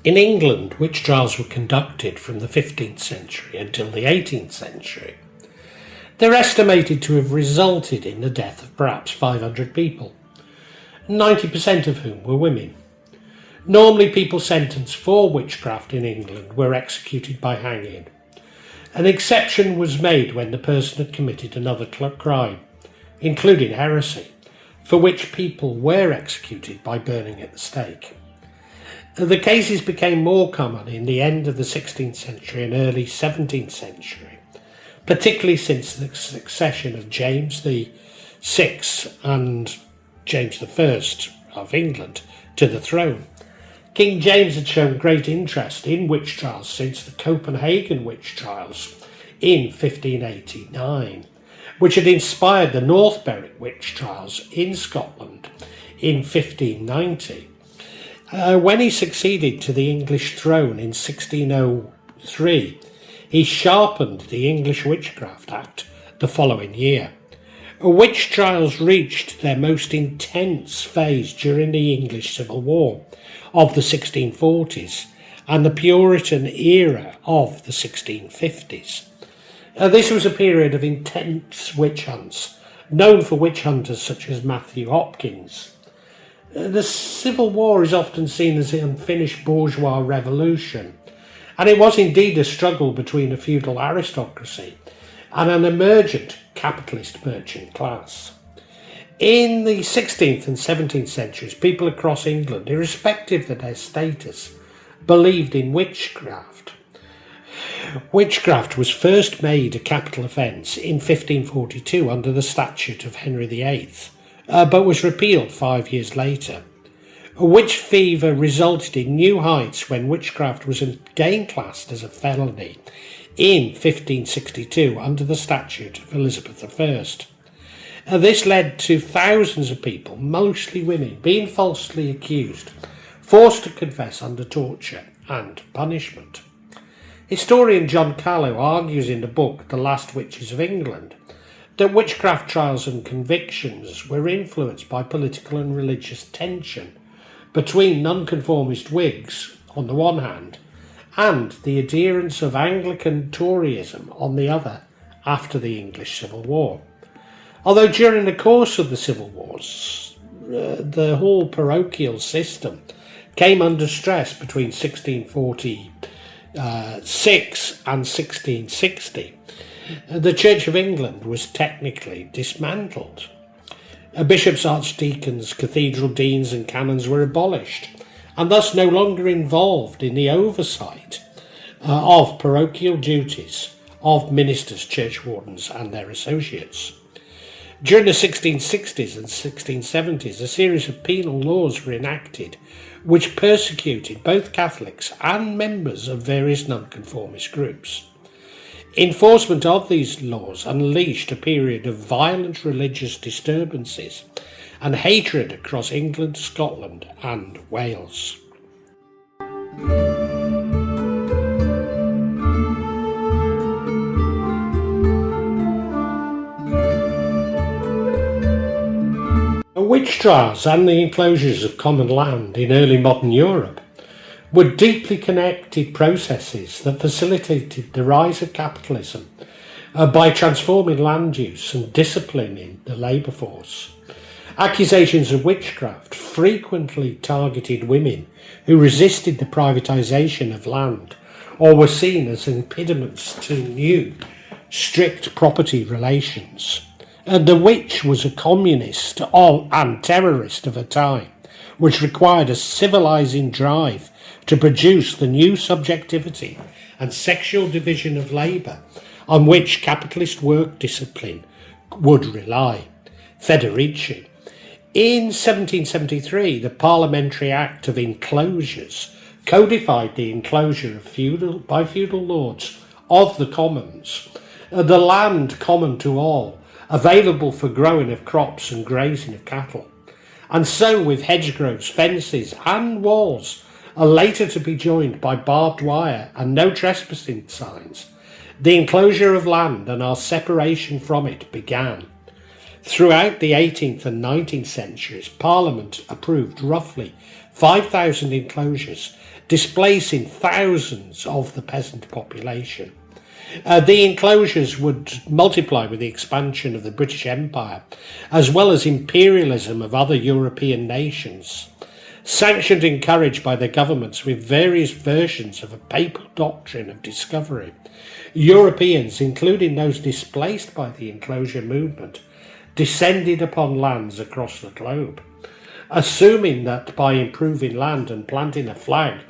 In England, witch trials were conducted from the 15th century until the 18th century. They're estimated to have resulted in the death of perhaps 500 people, 90% of whom were women. Normally, people sentenced for witchcraft in England were executed by hanging. An exception was made when the person had committed another crime, including heresy, for which people were executed by burning at the stake. The cases became more common in the end of the 16th century and early 17th century, particularly since the succession of James VI and James I of England to the throne. King James had shown great interest in witch trials since the Copenhagen witch trials in 1589, which had inspired the North Berwick witch trials in Scotland in 1590. When he succeeded to the English throne in 1603, he sharpened the English Witchcraft Act the following year. Witch trials reached their most intense phase during the English Civil War of the 1640s and the Puritan era of the 1650s. This was a period of intense witch hunts, known for witch hunters such as Matthew Hopkins. The Civil War is often seen as an unfinished bourgeois revolution, and it was indeed a struggle between a feudal aristocracy and an emergent capitalist merchant class. In the 16th and 17th centuries, people across England, irrespective of their status, believed in witchcraft. Witchcraft was first made a capital offence in 1542 under the Statute of Henry VIII, but was repealed 5 years later. Witch fever resulted in new heights when witchcraft was again classed as a felony in 1562 under the Statute of Elizabeth I. This led to thousands of people, mostly women, being falsely accused, forced to confess under torture and punishment. Historian John Callow argues in the book The Last Witches of England that witchcraft trials and convictions were influenced by political and religious tension between nonconformist Whigs on the one hand and the adherents of Anglican Toryism on the other after the English Civil War. Although during the course of the Civil Wars, the whole parochial system came under stress between 1646 and 1660, the Church of England was technically dismantled. Bishops, archdeacons, cathedral deans and canons were abolished, and thus no longer involved in the oversight of parochial duties of ministers, churchwardens and their associates. During the 1660s and 1670s, a series of penal laws were enacted which persecuted both Catholics and members of various nonconformist groups. Enforcement of these laws unleashed a period of violent religious disturbances and hatred across England, Scotland and Wales. Witch trials and the enclosures of common land in early modern Europe were deeply connected processes that facilitated the rise of capitalism by transforming land use and disciplining the labour force. Accusations of witchcraft frequently targeted women who resisted the privatisation of land or were seen as impediments to new, strict property relations. The witch was a communist and terrorist of a time, which required a civilizing drive to produce the new subjectivity and sexual division of labour on which capitalist work discipline would rely. Federici. In 1773, the Parliamentary Act of Inclosures codified the enclosure of by feudal lords of the commons, the land common to all, available for growing of crops and grazing of cattle, and so with hedgerows, fences and walls are later to be joined by barbed wire and no trespassing signs. The enclosure of land and our separation from it began. Throughout the 18th and 19th centuries, Parliament approved roughly 5,000 enclosures displacing thousands of the peasant population. The enclosures would multiply with the expansion of the British Empire, as well as imperialism of other European nations, sanctioned and encouraged by their governments with various versions of a papal doctrine of discovery. Europeans, including those displaced by the enclosure movement, descended upon lands across the globe, assuming that by improving land and planting a flag,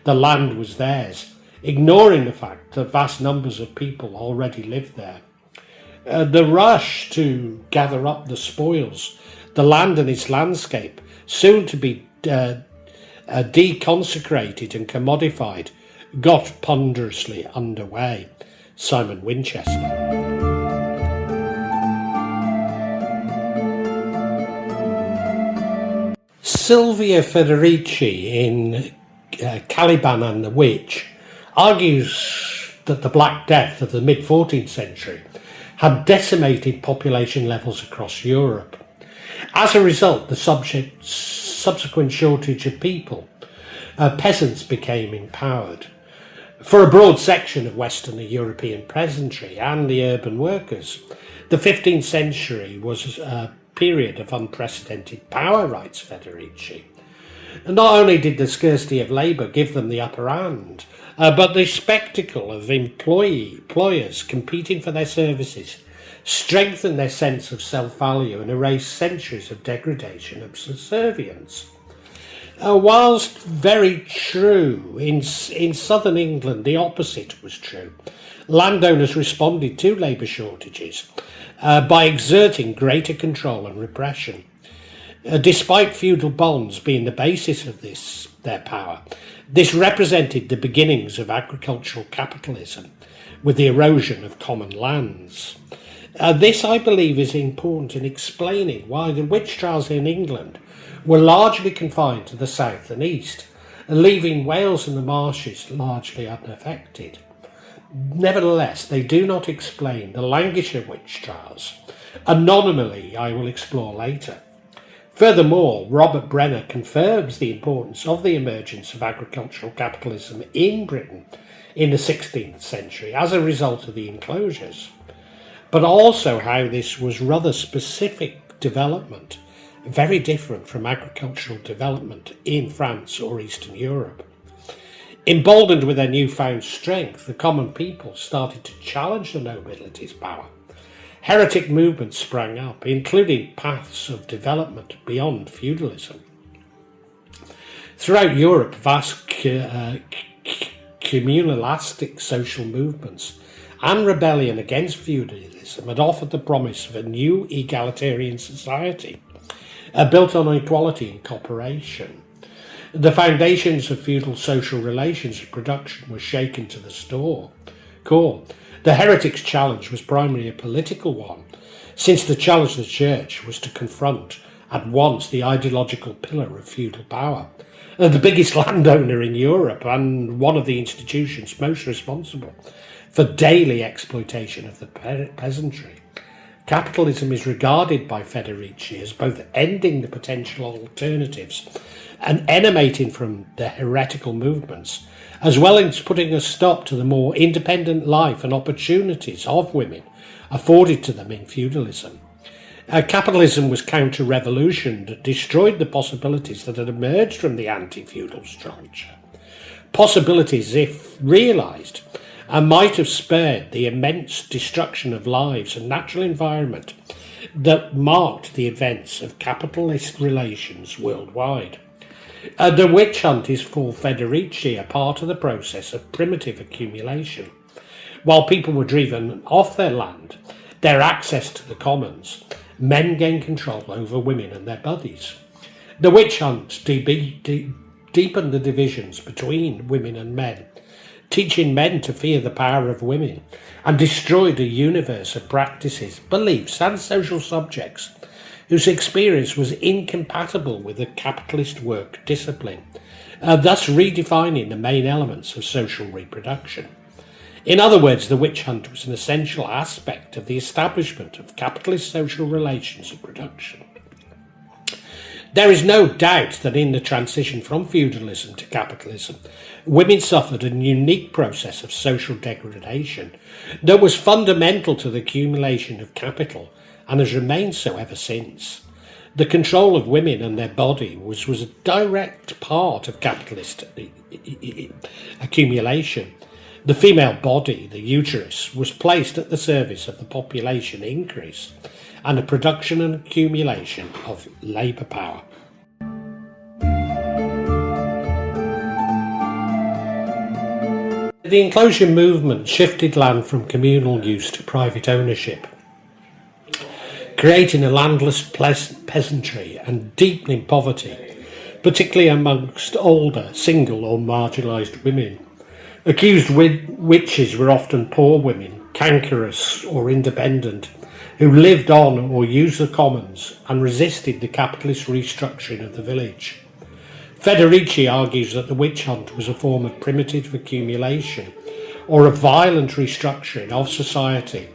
the land was theirs, ignoring the fact that vast numbers of people already lived there. The rush to gather up the spoils, the land and its landscape, soon to be deconsecrated and commodified, got ponderously underway. Simon Winchester. Silvia Federici in Caliban and the Witch argues that the Black Death of the mid-14th century had decimated population levels across Europe. As a result, the subsequent shortage of people, peasants became empowered. For a broad section of Western European peasantry and the urban workers, the 15th century was a period of unprecedented power, writes Federici. Not only did the scarcity of labour give them the upper hand, but the spectacle of employers competing for their services strengthened their sense of self-value and erased centuries of degradation and subservience. Whilst very true, in southern England the opposite was true. Landowners responded to labour shortages by exerting greater control and repression. Despite feudal bonds being the basis of their power, this represented the beginnings of agricultural capitalism, with the erosion of common lands. This, I believe, is important in explaining why the witch trials in England were largely confined to the south and east, leaving Wales and the marshes largely unaffected. Nevertheless, they do not explain the Lancashire witch trials, an anomaly I will explore later. Furthermore, Robert Brenner confirms the importance of the emergence of agricultural capitalism in Britain in the 16th century as a result of the enclosures, but also how this was rather specific development, very different from agricultural development in France or Eastern Europe. Emboldened with their newfound strength, the common people started to challenge the nobility's power. Heretic movements sprang up, including paths of development beyond feudalism. Throughout Europe, vast communalistic social movements and rebellion against feudalism had offered the promise of a new egalitarian society, built on equality and cooperation. The foundations of feudal social relations and production were shaken to the core. The heretics' challenge was primarily a political one, since the challenge of the church was to confront at once the ideological pillar of feudal power, the biggest landowner in Europe and one of the institutions most responsible for daily exploitation of the peasantry. Capitalism is regarded by Federici as both ending the potential alternatives and emanating from the heretical movements, as well as putting a stop to the more independent life and opportunities of women afforded to them in feudalism. Capitalism was counter-revolution that destroyed the possibilities that had emerged from the anti-feudal structure. Possibilities, if realised, might have spared the immense destruction of lives and natural environment that marked the events of capitalist relations worldwide. The witch hunt is for Federici a part of the process of primitive accumulation. While people were driven off their land, their access to the commons, men gained control over women and their bodies. The witch hunt deepened the divisions between women and men, teaching men to fear the power of women, and destroyed a universe of practices, beliefs and social subjects whose experience was incompatible with the capitalist work discipline, thus redefining the main elements of social reproduction. In other words, the witch hunt was an essential aspect of the establishment of capitalist social relations and production. There is no doubt that in the transition from feudalism to capitalism, women suffered a unique process of social degradation that was fundamental to the accumulation of capital and has remained so ever since. The control of women and their body was a direct part of capitalist accumulation. The female body, the uterus, was placed at the service of the population increase and the production and accumulation of labour power. The enclosure movement shifted land from communal use to private ownership, creating a landless peasantry and deepening poverty, particularly amongst older, single or marginalised women. Accused witches were often poor women, cankerous or independent, who lived on or used the commons and resisted the capitalist restructuring of the village. Federici argues that the witch hunt was a form of primitive accumulation or a violent restructuring of society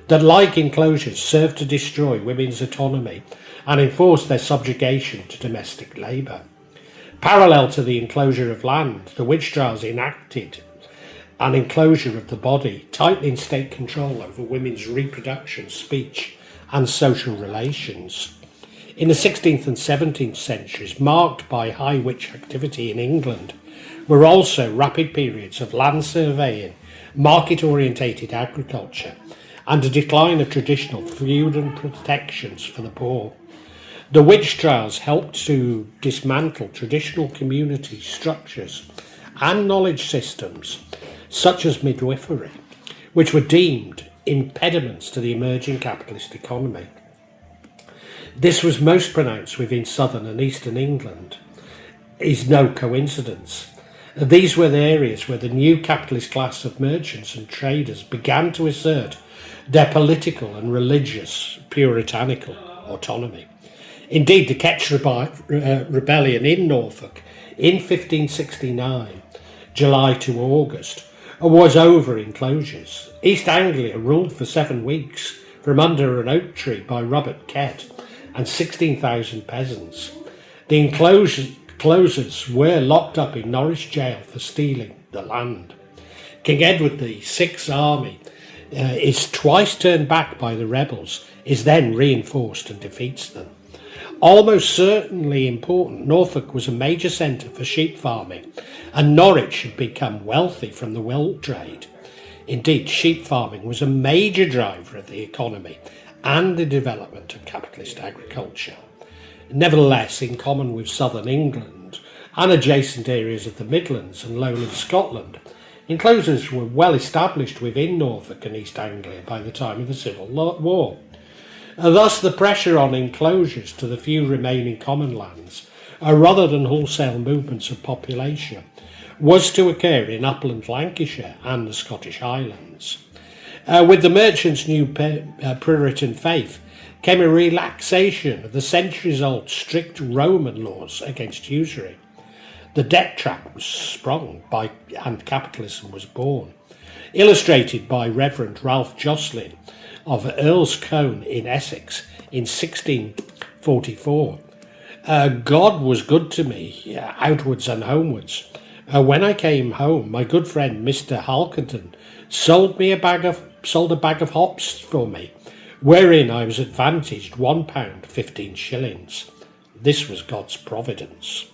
that, like enclosures, served to destroy women's autonomy and enforce their subjugation to domestic labour. Parallel to the enclosure of land, the witch trials enacted an enclosure of the body, tightening state control over women's reproduction, speech and social relations. In the 16th and 17th centuries, marked by high witch activity in England, were also rapid periods of land surveying, market-orientated agriculture, and a decline of traditional feudal protections for the poor. The witch trials helped to dismantle traditional community structures and knowledge systems, such as midwifery, which were deemed impediments to the emerging capitalist economy. This was most pronounced within southern and eastern England. Is no coincidence. These were the areas where the new capitalist class of merchants and traders began to assert their political and religious puritanical autonomy. Indeed, the Ketch Rebellion in Norfolk in 1569, July to August, was over enclosures. East Anglia ruled for 7 weeks from under an oak tree by Robert Kett and 16,000 peasants. The enclosures were locked up in Norwich jail for stealing the land. King Edward VI's army is twice turned back by the rebels, is then reinforced and defeats them. Almost certainly important, Norfolk was a major centre for sheep farming, and Norwich had become wealthy from the wool trade. Indeed, sheep farming was a major driver of the economy and the development of capitalist agriculture. Nevertheless, in common with southern England and adjacent areas of the Midlands and lowland Scotland, enclosures were well established within Norfolk and East Anglia by the time of the Civil War. Thus, the pressure on enclosures to the few remaining common lands, rather than wholesale movements of population, was to occur in upland Lancashire and the Scottish Highlands. With the merchants' new Puritan faith came a relaxation of the centuries-old strict Roman laws against usury. The debt trap was sprung and capitalism was born, illustrated by Reverend Ralph Jocelyn of Earl's Cone in Essex in 1644. God was good to me, outwards and homewards. When I came home, my good friend Mr. Halkerton sold a bag of hops for me, wherein I was advantaged £1 15 shillings. This was God's providence.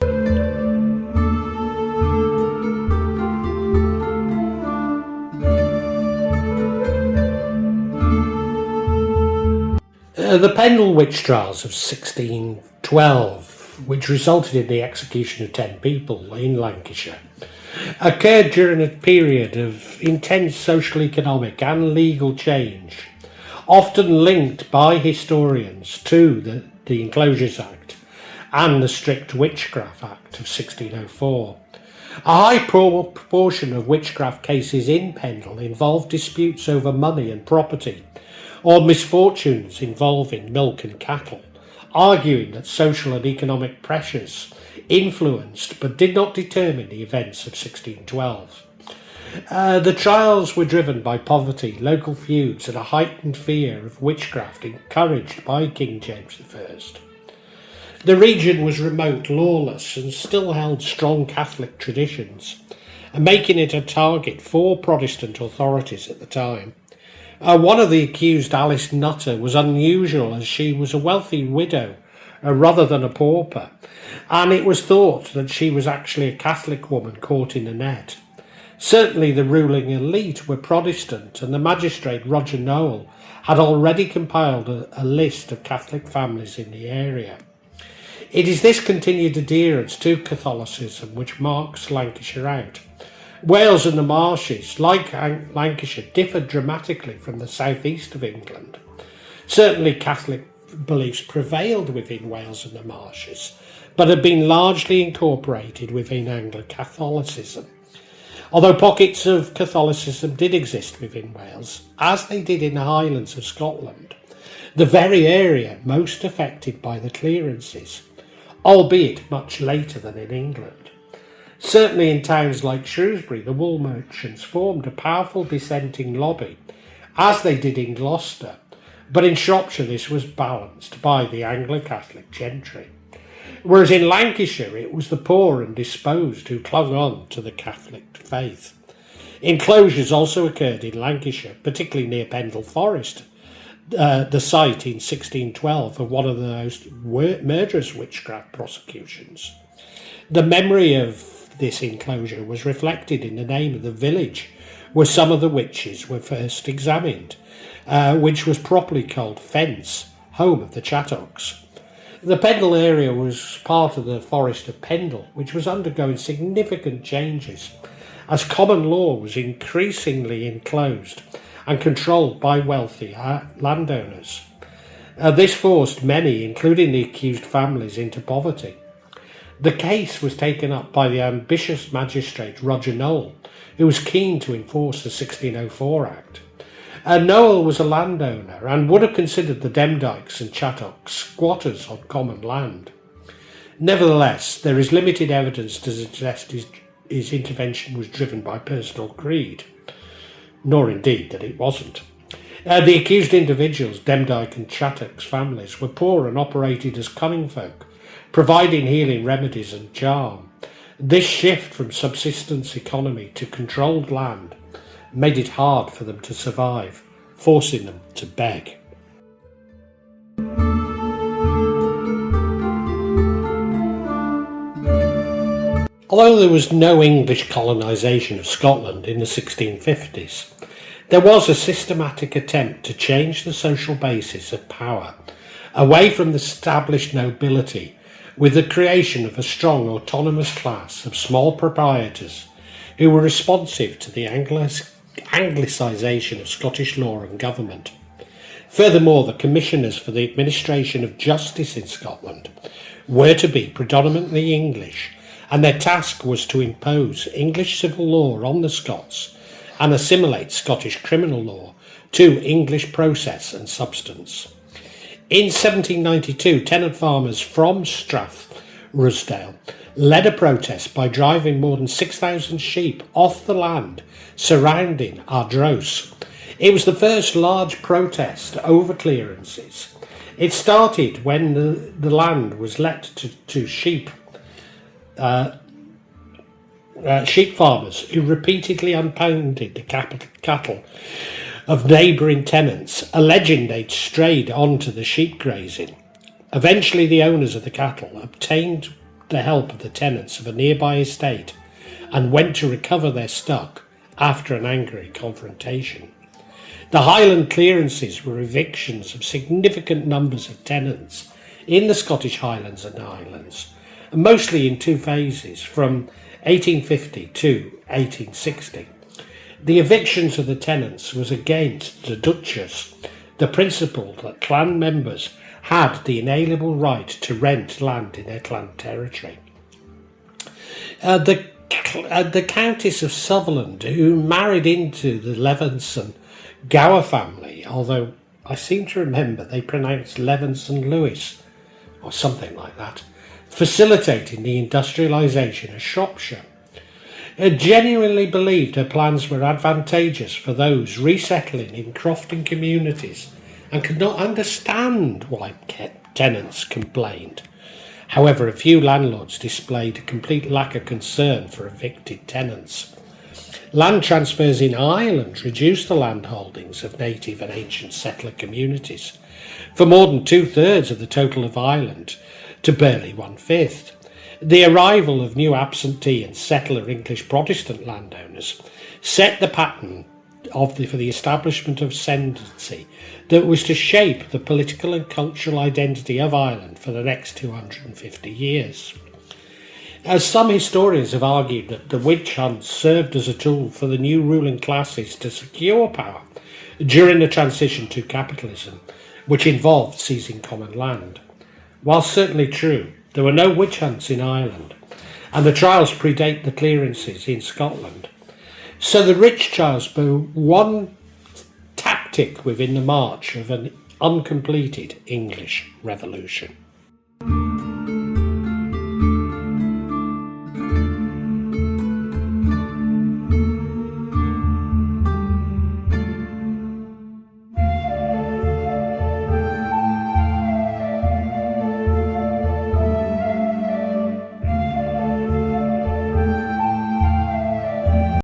The Pendle witch trials of 1612, which resulted in the execution of 10 people in Lancashire, occurred during a period of intense social, economic and legal change, often linked by historians to the Enclosures Act and the strict Witchcraft Act of 1604. A high proportion of witchcraft cases in Pendle involved disputes over money and property, or misfortunes involving milk and cattle, arguing that social and economic pressures influenced but did not determine the events of 1612. The trials were driven by poverty, local feuds and a heightened fear of witchcraft encouraged by King James I. The region was remote, lawless, and still held strong Catholic traditions, making it a target for Protestant authorities at the time. One of the accused, Alice Nutter, was unusual as she was a wealthy widow rather than a pauper, and it was thought that she was actually a Catholic woman caught in a net. Certainly the ruling elite were Protestant, and the magistrate Roger Nowell had already compiled a list of Catholic families in the area. It is this continued adherence to Catholicism which marks Lancashire out. Wales and the marshes, like Lancashire, differed dramatically from the southeast of England. Certainly Catholic beliefs prevailed within Wales and the marshes, but had been largely incorporated within Anglo-Catholicism. Although pockets of Catholicism did exist within Wales, as they did in the Highlands of Scotland, the very area most affected by the clearances, albeit much later than in England. Certainly in towns like Shrewsbury, the wool merchants formed a powerful dissenting lobby, as they did in Gloucester, but in Shropshire this was balanced by the Anglo-Catholic gentry. Whereas in Lancashire it was the poor and disposed who clung on to the Catholic faith. Enclosures also occurred in Lancashire, particularly near Pendle Forest, the site in 1612 of one of the most murderous witchcraft prosecutions. The memory of this enclosure was reflected in the name of the village where some of the witches were first examined, which was properly called Fence, home of the Chattocks. The Pendle area was part of the Forest of Pendle, which was undergoing significant changes as common law was increasingly enclosed and controlled by wealthy landowners. This forced many, including the accused families, into poverty. The case was taken up by the ambitious magistrate Roger Nowell, who was keen to enforce the 1604 Act. Nowell was a landowner and would have considered the Demdikes and Chattocks squatters on common land. Nevertheless, there is limited evidence to suggest his intervention was driven by personal greed, nor indeed that it wasn't. The accused individuals, Demdike and Chattocks families, were poor and operated as cunning folk, providing healing remedies and charm. This shift from subsistence economy to controlled land made it hard for them to survive, forcing them to beg. Although there was no English colonisation of Scotland in the 1650s, there was a systematic attempt to change the social basis of power away from the established nobility with the creation of a strong autonomous class of small proprietors who were responsive to the Anglicisation of Scottish law and government. Furthermore, the commissioners for the administration of justice in Scotland were to be predominantly English, and their task was to impose English civil law on the Scots and assimilate Scottish criminal law to English process and substance. In 1792, tenant farmers from Strath-Rusdale led a protest by driving more than 6,000 sheep off the land surrounding Ardross. It was the first large protest over clearances. It started when the land was let to sheep farmers who repeatedly impounded the cattle of neighbouring tenants, alleging they'd strayed onto the sheep grazing. Eventually the owners of the cattle obtained the help of the tenants of a nearby estate and went to recover their stock after an angry confrontation. The Highland clearances were evictions of significant numbers of tenants in the Scottish Highlands and Highlands, mostly in two phases from 1850 to 1860. The evictions of the tenants was against the Duchess, the principle that clan members had the inalienable right to rent land in their clan territory. The Countess of Sutherland, who married into the Levenson Gower family, although I seem to remember they pronounced Levenson Lewis or something like that, facilitating the industrialisation of Shropshire. Genuinely believed her plans were advantageous for those resettling in crofting communities and could not understand why tenants complained. However, a few landlords displayed a complete lack of concern for evicted tenants. Land transfers in Ireland reduced the land holdings of native and ancient settler communities for more than 2/3 of the total of Ireland to barely 1/5. The arrival of new absentee and settler English Protestant landowners set the pattern for the establishment of ascendancy that was to shape the political and cultural identity of Ireland for the next 250 years. As some historians have argued that the witch hunt served as a tool for the new ruling classes to secure power during the transition to capitalism, which involved seizing common land. While certainly true, there were no witch hunts in Ireland, and the trials predate the clearances in Scotland. So the witch trials were one tactic within the march of an uncompleted English Revolution.